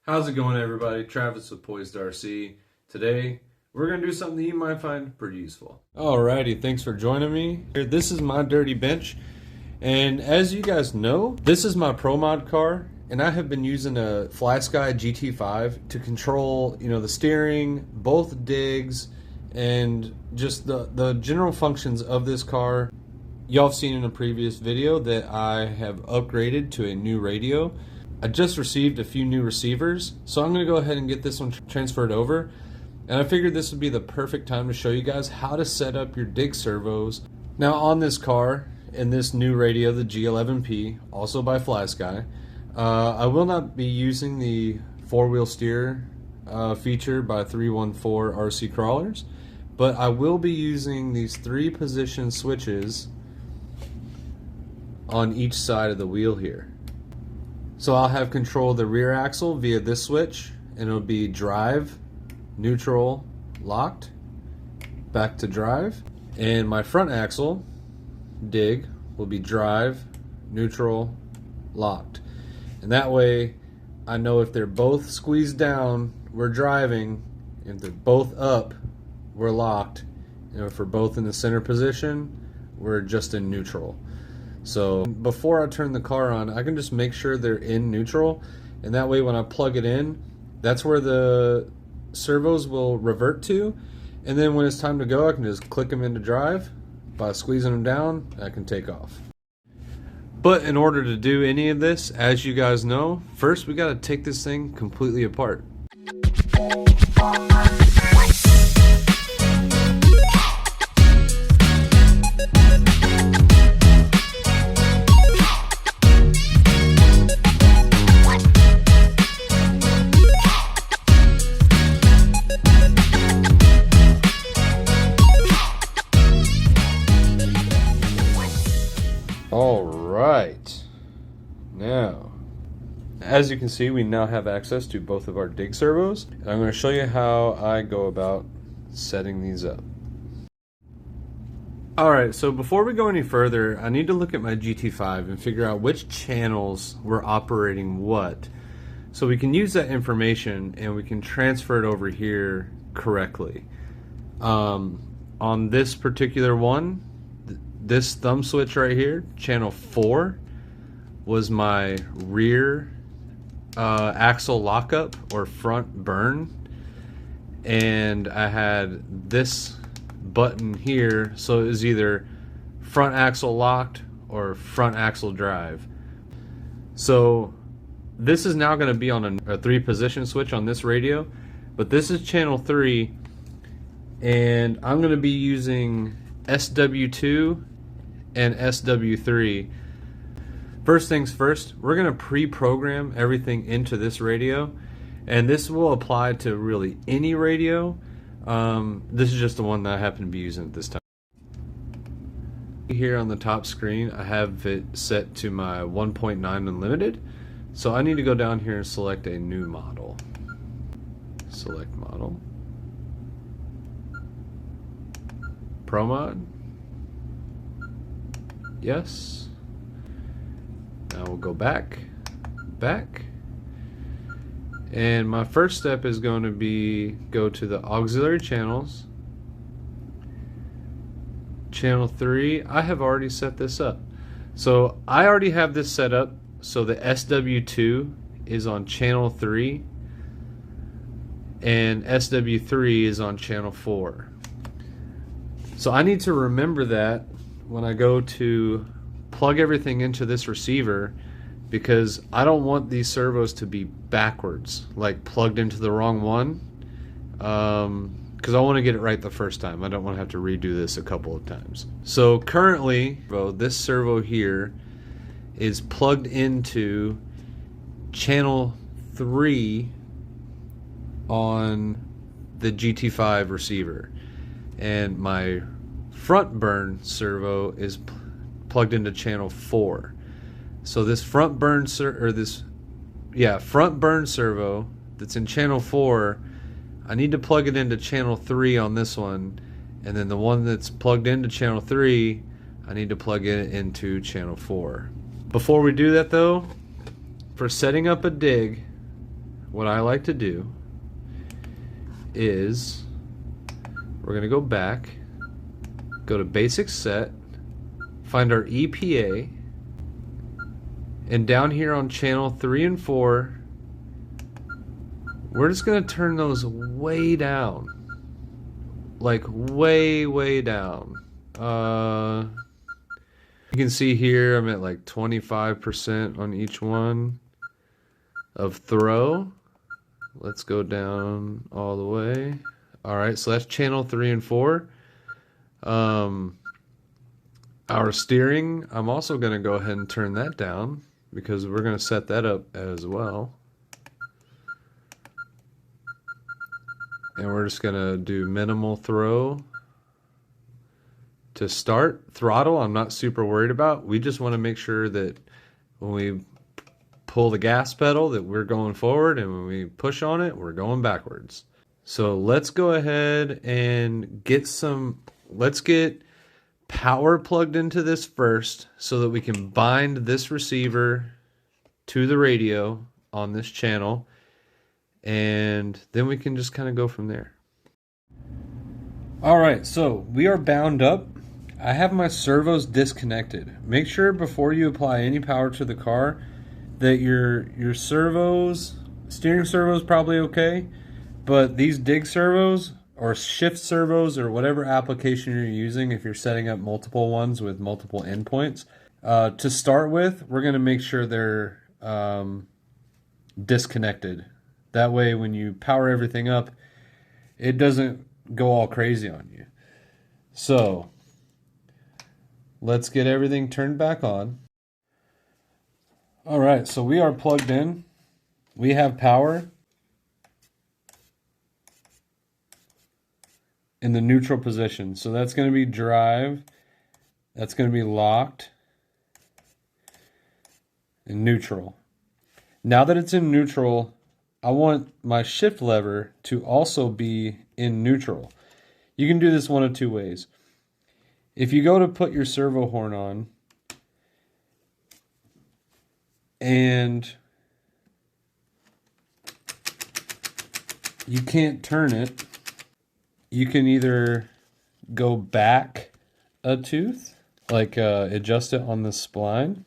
How's it going, everybody? Travis with Poised RC. Today, we're going to do something that you might find pretty useful. Alrighty, thanks for joining me. This is my dirty bench, and as you guys know, this is my Pro Mod car, and I have been using a FlySky GT5 to control, the steering, both digs, and just the general functions of this car. Y'all have seen in a previous video that I have upgraded to a new radio. I just received a few new receivers, so I'm going to go ahead and get this one transferred over. And I figured this would be the perfect time to show you guys how to set up your dig servos. Now on this car, in this new radio, the G11P, also by FlySky, I will not be using the four-wheel steer feature by 314 RC Crawlers, but I will be using these 3-position switches on each side of the wheel here. So I'll have control of the rear axle via this switch, and it'll be drive, neutral, locked, back to drive. And my front axle, dig, will be drive, neutral, locked. And that way I know if they're both squeezed down, we're driving. If they're both up, we're locked. And if we're both in the center position, we're just in neutral. So before I turn the car on, I can just make sure they're in neutral, and that way when I plug it in, that's where the servos will revert to, and then when it's time to go, I can just click them into drive. By squeezing them down, I can take off. But in order to do any of this, as you guys know, first we got to take this thing completely apart. Alright, now as you can see, we now have access to both of our dig servos, and I'm going to show you how I go about setting these up. Alright, so before we go any further, I need to look at my GT5 and figure out which channels we're operating what, so we can use that information and we can transfer it over here correctly. On this particular one, this thumb switch right here, channel 4, was my rear axle lockup or front burn, and I had this button here, so it was either front axle locked or front axle drive. So this is now going to be on a 3-position switch on this radio, but this is channel 3, and I'm going to be using SW2 and SW3. First things first, we're going to pre-program everything into this radio, and this will apply to really any radio. This is just the one that I happen to be using at this time. Here on the top screen, I have it set to my 1.9 unlimited, so I need to go down here and select a new model. Select model, Pro Mod. Yes. Now we'll go back, and my first step is going to be go to the auxiliary channels. Channel 3, I have already set this up. So I already have this set up so the SW2 is on channel 3 and SW3 is on channel 4. So I need to remember that when I go to plug everything into this receiver, because I don't want these servos to be backwards, like plugged into the wrong one, because I want to get it right the first time. I don't want to have to redo this a couple of times. So currently, this servo here is plugged into channel 3 on the GT5 receiver, and my front burn servo is plugged into channel 4. So this front burn servo that's in channel 4, I need to plug it into channel 3 on this one, and then the one that's plugged into channel 3, I need to plug it into channel 4. Before we do that though, for setting up a dig, what I like to do is we're going to go back, go to basic set, find our EPA, and down here on channel 3 and 4, we're just going to turn those way down. Like way down. You can see here I'm at like 25% on each one of throw. Let's go down all the way. Alright, so that's channel 3 and 4. Our steering, I'm also going to go ahead and turn that down because we're going to set that up as well. And we're just going to do minimal throw to start. Throttle, I'm not super worried about. We just want to make sure that when we pull the gas pedal that we're going forward, and when we push on it, we're going backwards. So let's go ahead and let's get power plugged into this first so that we can bind this receiver to the radio on this channel, and then we can just kind of go from there. Alright, so we are bound up. I have my servos disconnected. Make sure before you apply any power to the car that your servos, steering servo is probably okay, but these dig servos or shift servos or whatever application you're using, if you're setting up multiple ones with multiple endpoints, to start with, we're going to make sure they're disconnected. That way when you power everything up, it doesn't go all crazy on you. So let's get everything turned back on. Alright, so we are plugged in. We have power in the neutral position. So that's going to be drive, that's going to be locked, and neutral. Now that it's in neutral, I want my shift lever to also be in neutral. You can do this one of two ways. If you go to put your servo horn on and you can't turn it, you can either go back a tooth, like adjust it on the spline,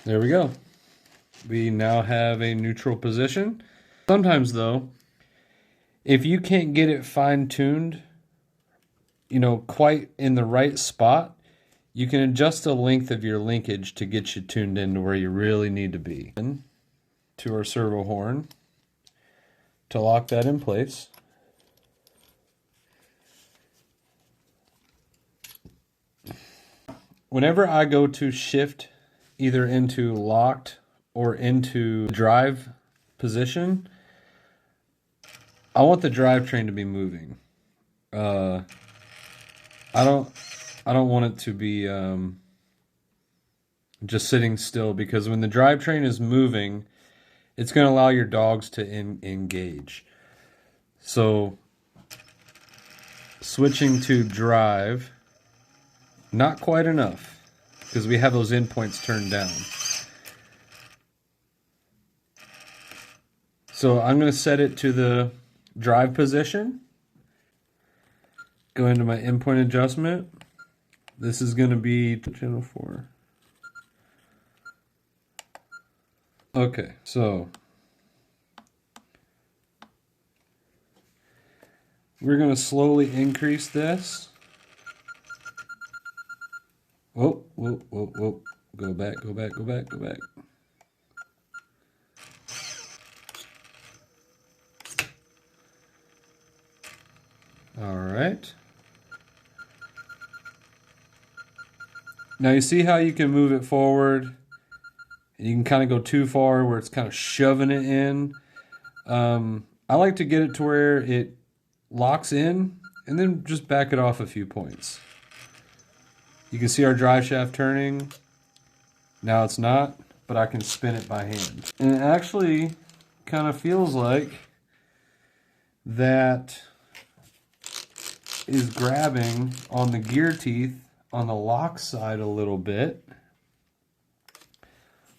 there we go. We now have a neutral position. Sometimes though, if you can't get it fine-tuned, quite in the right spot, you can adjust the length of your linkage to get you tuned into where you really need to be. To our servo horn to lock that in place. Whenever I go to shift either into locked or into drive position, I want the drivetrain to be moving. I don't want it to be just sitting still, because when the drivetrain is moving, it's going to allow your dogs to engage. So switching to drive, not quite enough, because we have those endpoints turned down. So I'm going to set it to the drive position. Go into my endpoint adjustment. This is going to be channel 4. Okay, so we're going to slowly increase this. Whoa. Go back. All right. Now you see how you can move it forward, and you can kind of go too far where it's kind of shoving it in. I like to get it to where it locks in and then just back it off a few points. You can see our drive shaft turning. Now it's not, but I can spin it by hand. And it actually kind of feels like that is grabbing on the gear teeth on the lock side a little bit.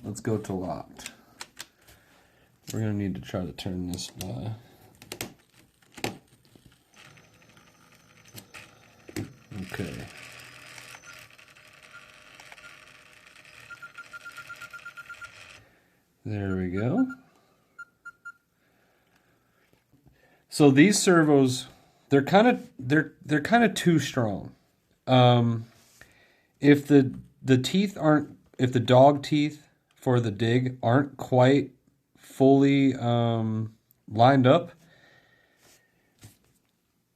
Let's go to locked. We're going to need to try to turn this by. Okay. There we go. So these servos, they're kind of too strong. If the teeth aren't, if the dog teeth for the dig aren't quite fully lined up,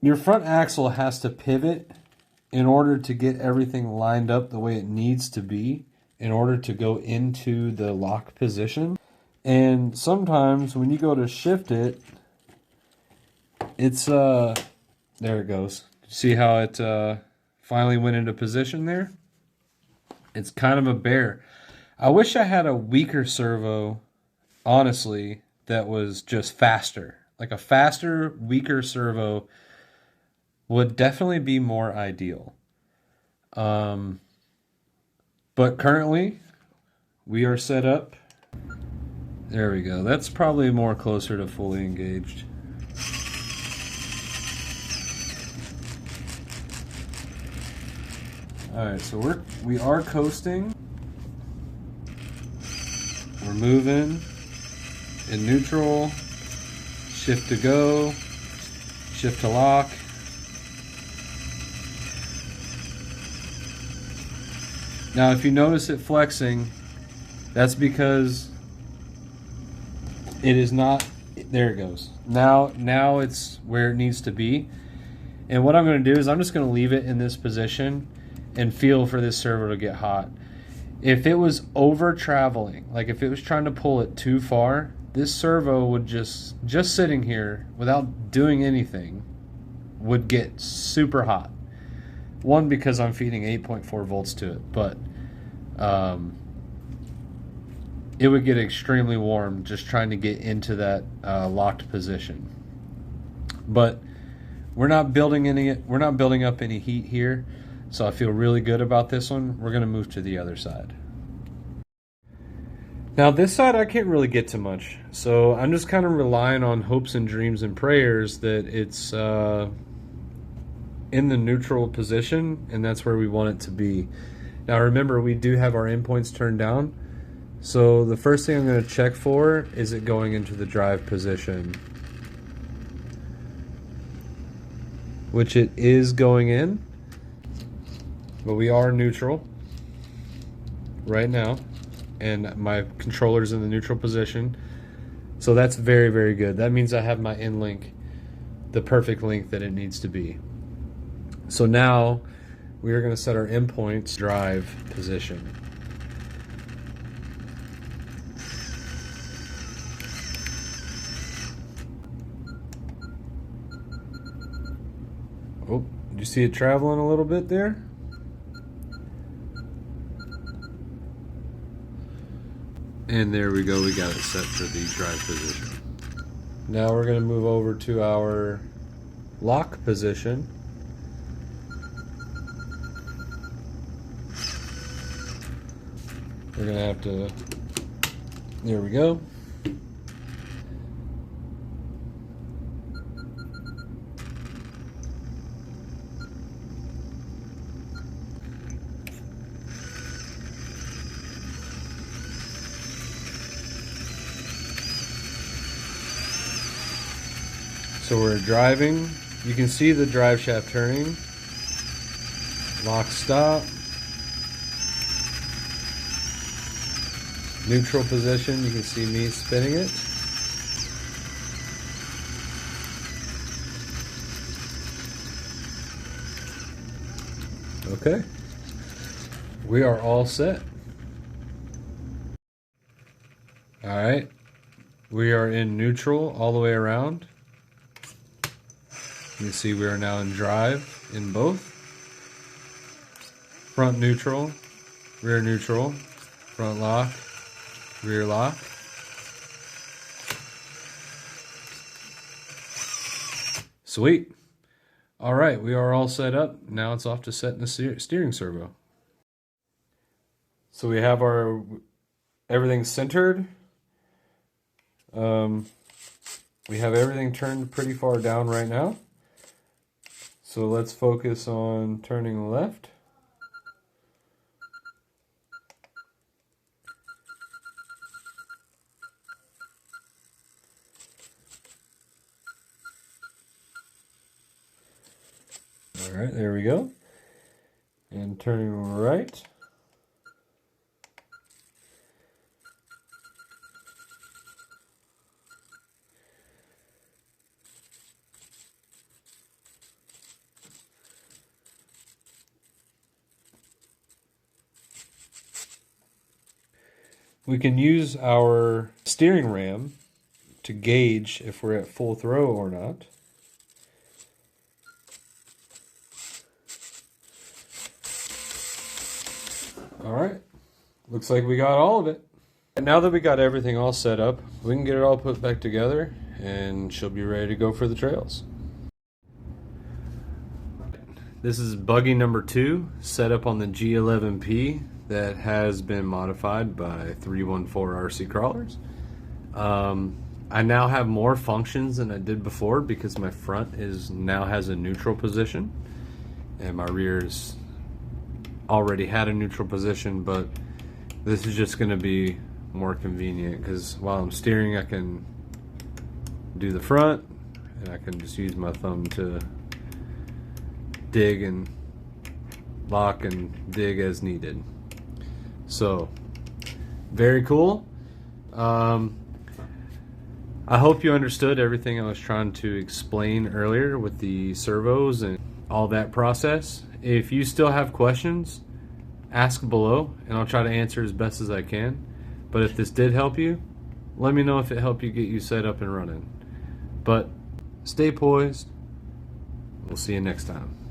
your front axle has to pivot in order to get everything lined up the way it needs to be in order to go into the lock position. And sometimes when you go to shift it, it's there it goes. See how it finally went into position there? It's kind of a bear. I wish I had a weaker servo, honestly, that was just faster. Like a faster, weaker servo would definitely be more ideal. But currently, we are set up. There we go. That's probably more closer to fully engaged. All right, so we are coasting. We're moving in neutral. Shift to go. Shift to lock. Now, if you notice it flexing, that's because it is not. There it goes. Now it's where it needs to be. And what I'm going to do is I'm just going to leave it in this position and feel for this servo to get hot. If it was over traveling, like if it was trying to pull it too far, this servo would just sitting here without doing anything would get super hot. One, because I'm feeding 8.4 volts to it, but it would get extremely warm just trying to get into that locked position. But we're not building up any heat here. So I feel really good about this one. We're going to move to the other side. Now this side I can't really get to much. So I'm just kind of relying on hopes and dreams and prayers that it's in the neutral position, and that's where we want it to be. Now remember, we do have our endpoints turned down. So the first thing I'm going to check for is it going into the drive position, which it is going in. But we are neutral right now, and my controller's in the neutral position. So that's very, very good. That means I have my in link the perfect length that it needs to be. So now we are going to set our endpoints drive position. Oh, did you see it traveling a little bit there? And there we go, we got it set for the drive position. Now we're going to move over to our lock position. We're going to have to, there we go. So we're driving. You can see the drive shaft turning. Lock stop. Neutral position. You can see me spinning it. Okay. We are all set. All right. We are in neutral all the way around. You can see we are now in drive in both. Front neutral, rear neutral, front lock, rear lock. Sweet. All right, we are all set up. Now it's off to setting the steering servo. So we have our everything's centered. We have everything turned pretty far down right now. So let's focus on turning left. All right, there we go. And turning right. We can use our steering ram to gauge if we're at full throw or not. All right, looks like we got all of it. And now that we got everything all set up, we can get it all put back together and she'll be ready to go for the trails. This is buggy number 2, set up on the G11P that has been modified by 314 RC crawlers. I now have more functions than I did before because my front now has a neutral position and my rear's already had a neutral position, but this is just going to be more convenient because while I'm steering I can do the front and I can just use my thumb to dig and lock and dig as needed. So very cool. I hope you understood everything I was trying to explain earlier with the servos and all that process. If you still have questions, ask below and I'll try to answer as best as I can. But if this did help you, let me know if it helped you get you set up and running. But stay poised. We'll see you next time.